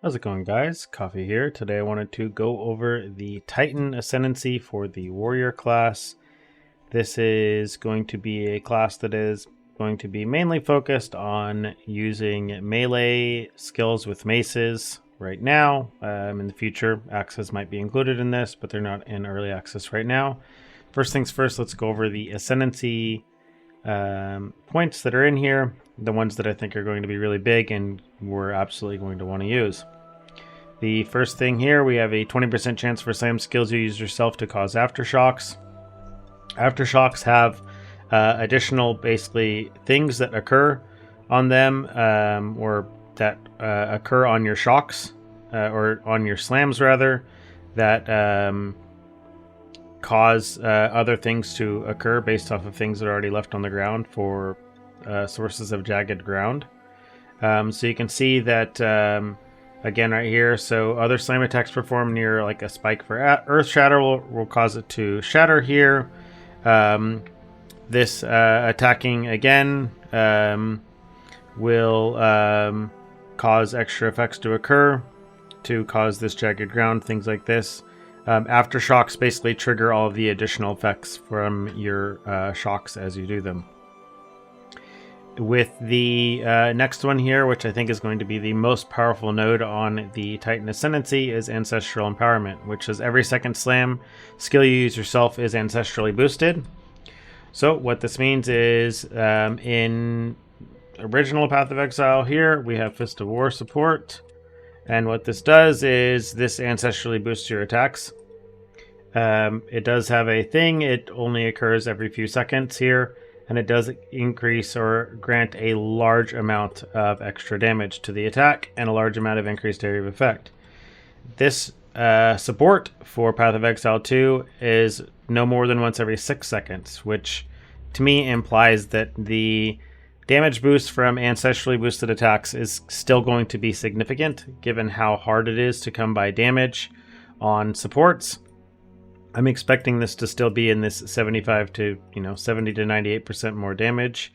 How's it going, guys? Coffee here. Today I wanted to go over the Titan Ascendancy for the Warrior class. This is going to be a class that is going to be mainly focused on using melee skills with maces right now. In the future, axes might be included in this, but they're not in early access right now. First things first, let's go over the Ascendancy points that are in here, the ones that I think are going to be really big and we're absolutely going to want to use. The first thing here, we have a 20% chance for slam skills you use yourself to cause aftershocks. Aftershocks have additional basically things that occur on them or that occur on your shocks or on your slams rather, that cause other things to occur based off of things that are already left on the ground for sources of jagged ground. So you can see that again right here, so other slam attacks performed near like a spike for earth shatter will cause it to shatter here. This attacking again will cause extra effects to occur to cause this jagged ground, things like this. Aftershocks basically trigger all of the additional effects from your shocks as you do them. With the next one here, which I think is going to be the most powerful node on the Titan Ascendancy, is Ancestral Empowerment, which is every second slam skill you use yourself is ancestrally boosted. So what this means is in original Path of Exile here, we have Fist of War support. And what this does is this ancestrally boosts your attacks. It does have a thing. It only occurs every few seconds here. And it does increase or grant a large amount of extra damage to the attack and a large amount of increased area of effect. This support for Path of Exile 2 is no more than once every 6 seconds, which to me implies that the damage boost from ancestrally boosted attacks is still going to be significant given how hard it is to come by damage on supports. I'm expecting this to still be in this 75 to 70 to 98% more damage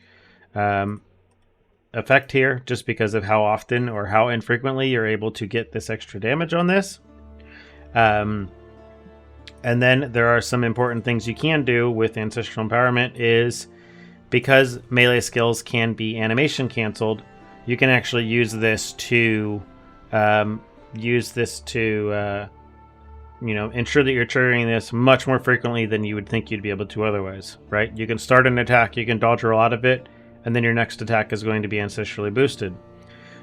effect here, just because of how often or how infrequently you're able to get this extra damage on this. And then there are some important things you can do with Ancestral Empowerment is because melee skills can be animation canceled, you can actually use this to ensure that you're triggering this much more frequently than you would think you'd be able to otherwise, right? You can start an attack, you can dodge roll out of it, and then your next attack is going to be ancestrally boosted.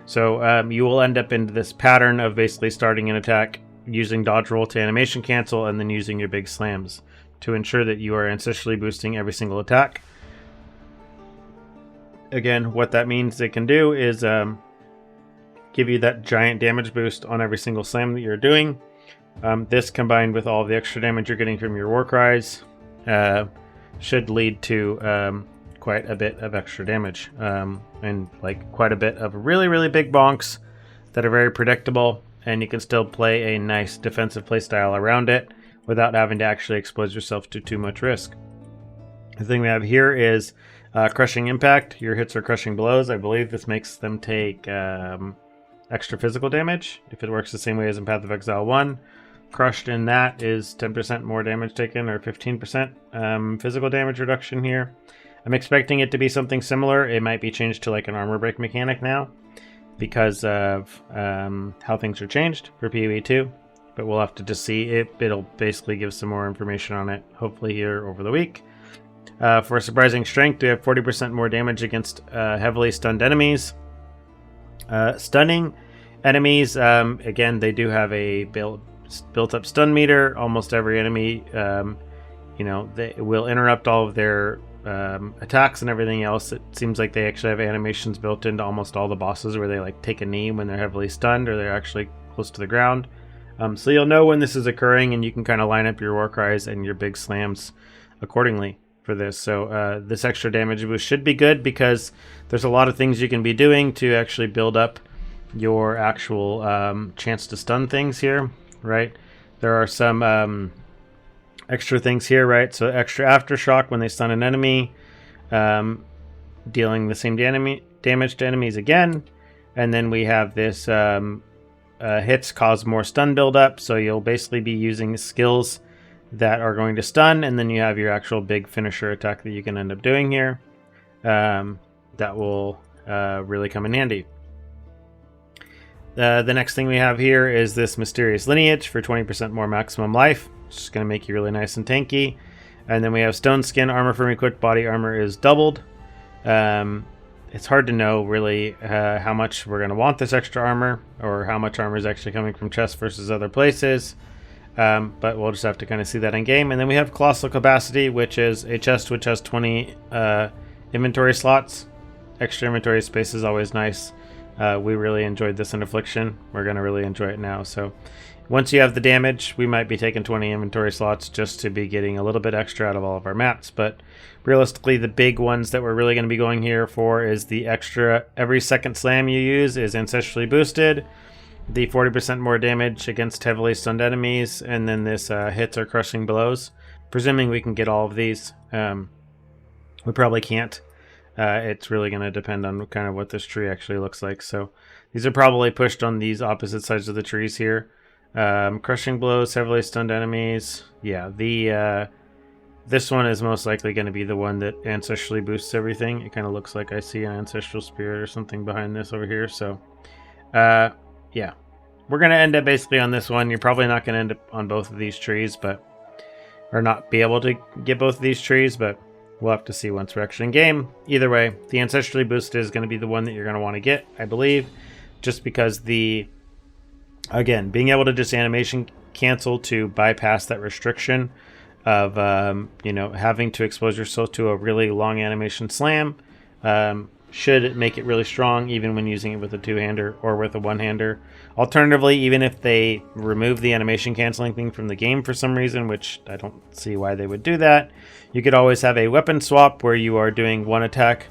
So you will end up into this pattern of basically starting an attack, using dodge roll to animation cancel, and then using your big slams to ensure that you are ancestrally boosting every single attack. Again, what that means it can do is give you that giant damage boost on every single slam that you're doing. This combined with all the extra damage you're getting from your war cries should lead to quite a bit of extra damage and like quite a bit of really, really big bonks that are very predictable, and you can still play a nice defensive playstyle around it without having to actually expose yourself to too much risk. The thing we have here is Crushing Impact. Your hits are crushing blows. I believe this makes them take extra physical damage if it works the same way as in Path of Exile 1. Crushed in that is 10% more damage taken, or 15% physical damage reduction here. I'm expecting it to be something similar. It might be changed to like an armor break mechanic now because of how things are changed for PoE 2, but we'll have to just see. It'll basically give some more information on it hopefully here over the week. For surprising strength, we have 40% more damage against heavily stunned enemies. Stunning enemies, again, they do have a built-up stun meter. Almost every enemy, they will interrupt all of their attacks and everything else. It seems like they actually have animations built into almost all the bosses where they like take a knee when they're heavily stunned or they're actually close to the ground. So you'll know when this is occurring, and you can kind of line up your war cries and your big slams accordingly for this. So this extra damage boost should be good because there's a lot of things you can be doing to actually build up your actual chance to stun things here, right? There are some extra things here, right? So extra Aftershock when they stun an enemy, dealing the same damage to enemies again. And then we have this hits cause more stun buildup, so you'll basically be using skills that are going to stun, and then you have your actual big finisher attack that you can end up doing here. That will really come in handy. The next thing we have here is this Mysterious Lineage for 20% more maximum life. It's just going to make you really nice and tanky. And then we have Stone Skin, armor for me quick, body armor is doubled. It's hard to know really how much we're going to want this extra armor, or how much armor is actually coming from chests versus other places. But we'll just have to kind of see that in game. And then we have Colossal Capacity, which is a chest which has 20 inventory slots. Extra inventory space is always nice. We really enjoyed this in Affliction. We're going to really enjoy it now. So once you have the damage, we might be taking 20 inventory slots just to be getting a little bit extra out of all of our mats. But realistically, the big ones that we're really going to be going here for is the extra every second slam you use is ancestrally boosted, the 40% more damage against heavily stunned enemies, and then this hits or crushing blows. Presuming we can get all of these, we probably can't. It's really going to depend on kind of what this tree actually looks like. So these are probably pushed on these opposite sides of the trees here. Crushing blows, heavily stunned enemies. Yeah, this one is most likely going to be the one that ancestrally boosts everything. It kind of looks like I see an ancestral spirit or something behind this over here. So yeah, we're going to end up basically on this one. You're probably not going to end up on both of these trees, or not be able to get both of these trees, but we'll have to see once we're actually in game. Either way, the ancestrally boosted is going to be the one that you're going to want to get, I believe, just because again, being able to just animation cancel to bypass that restriction of having to expose yourself to a really long animation slam should make it really strong, even when using it with a two-hander or with a one-hander. Alternatively, even if they remove the animation canceling thing from the game for some reason, which I don't see why they would do that, you could always have a weapon swap where you are doing one attack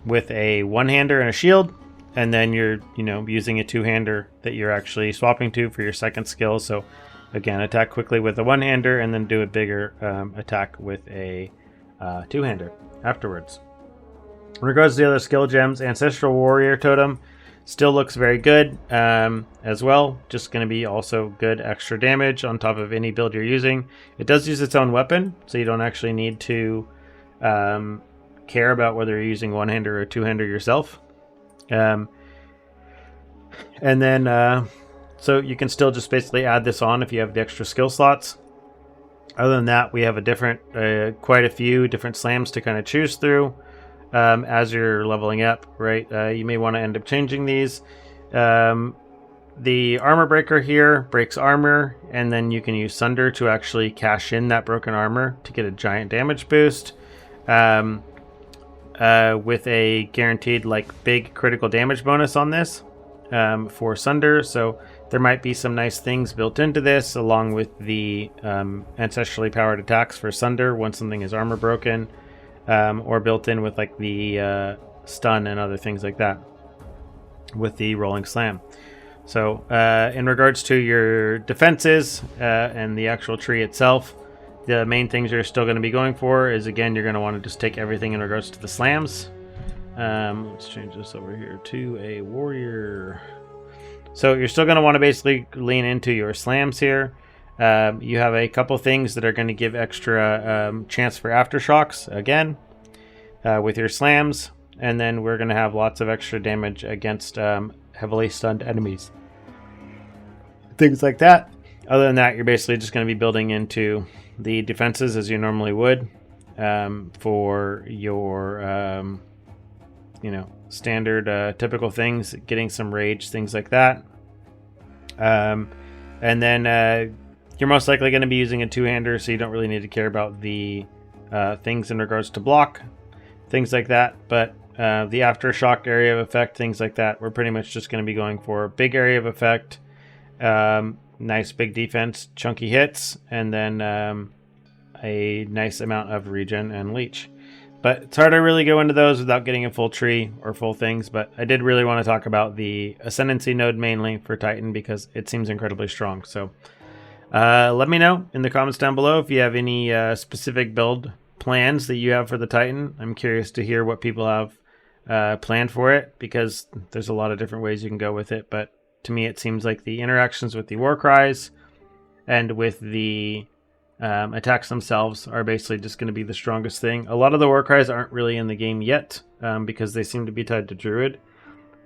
with a one-hander and a shield, and then you're using a two-hander that you're actually swapping to for your second skill. So again, attack quickly with a one-hander and then do a bigger attack with a two-hander afterwards. In regards to the other skill gems, Ancestral Warrior Totem still looks very good as well. Just going to be also good extra damage on top of any build you're using. It does use its own weapon, so you don't actually need to care about whether you're using one-hander or two-hander yourself. And then so you can still just basically add this on if you have the extra skill slots. Other than that, we have quite a few different slams to kind of choose through as you're leveling up, right? You may want to end up changing these. The armor breaker here breaks armor, and then you can use Sunder to actually cash in that broken armor to get a giant damage boost. With a guaranteed big critical damage bonus on this for Sunder. So there might be some nice things built into this, along with the ancestrally powered attacks for Sunder once something is armor broken, or built in with the stun and other things like that with the rolling slam. So in regards to your defenses and the actual tree itself, the main things you're still going to be going for is, again, you're going to want to just take everything in regards to the slams. Let's change this over here to a warrior. So you're still going to want to basically lean into your slams here. You have a couple things that are going to give extra chance for aftershocks, again, with your slams. And then we're going to have lots of extra damage against heavily stunned enemies. Things like that. Other than that, you're basically just going to be building into the defenses as you normally would for your standard typical things, getting some rage, things like that. And then you're most likely going to be using a two-hander, so you don't really need to care about the things in regards to block, things like that. But the Aftershock area of effect, things like that, we're pretty much just going to be going for a big area of effect, nice big defense, chunky hits, and then a nice amount of regen and leech. But it's hard to really go into those without getting a full tree or full things. But I did really want to talk about the Ascendancy node mainly for Titan because it seems incredibly strong. So let me know in the comments down below if you have any specific build plans that you have for the Titan. I'm curious to hear what people have planned for it, because there's a lot of different ways you can go with it. But to me it seems like the interactions with the Warcries and with the attacks themselves are basically just going to be the strongest thing. A lot of the Warcries aren't really in the game yet because they seem to be tied to Druid,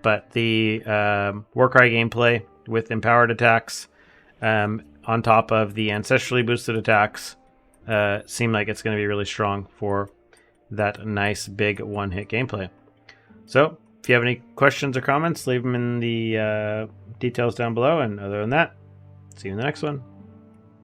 but the Warcry gameplay with empowered attacks on top of the ancestrally boosted attacks seem like it's going to be really strong for that nice big one-hit gameplay. So if you have any questions or comments, leave them in the details down below, and other than that, see you in the next one.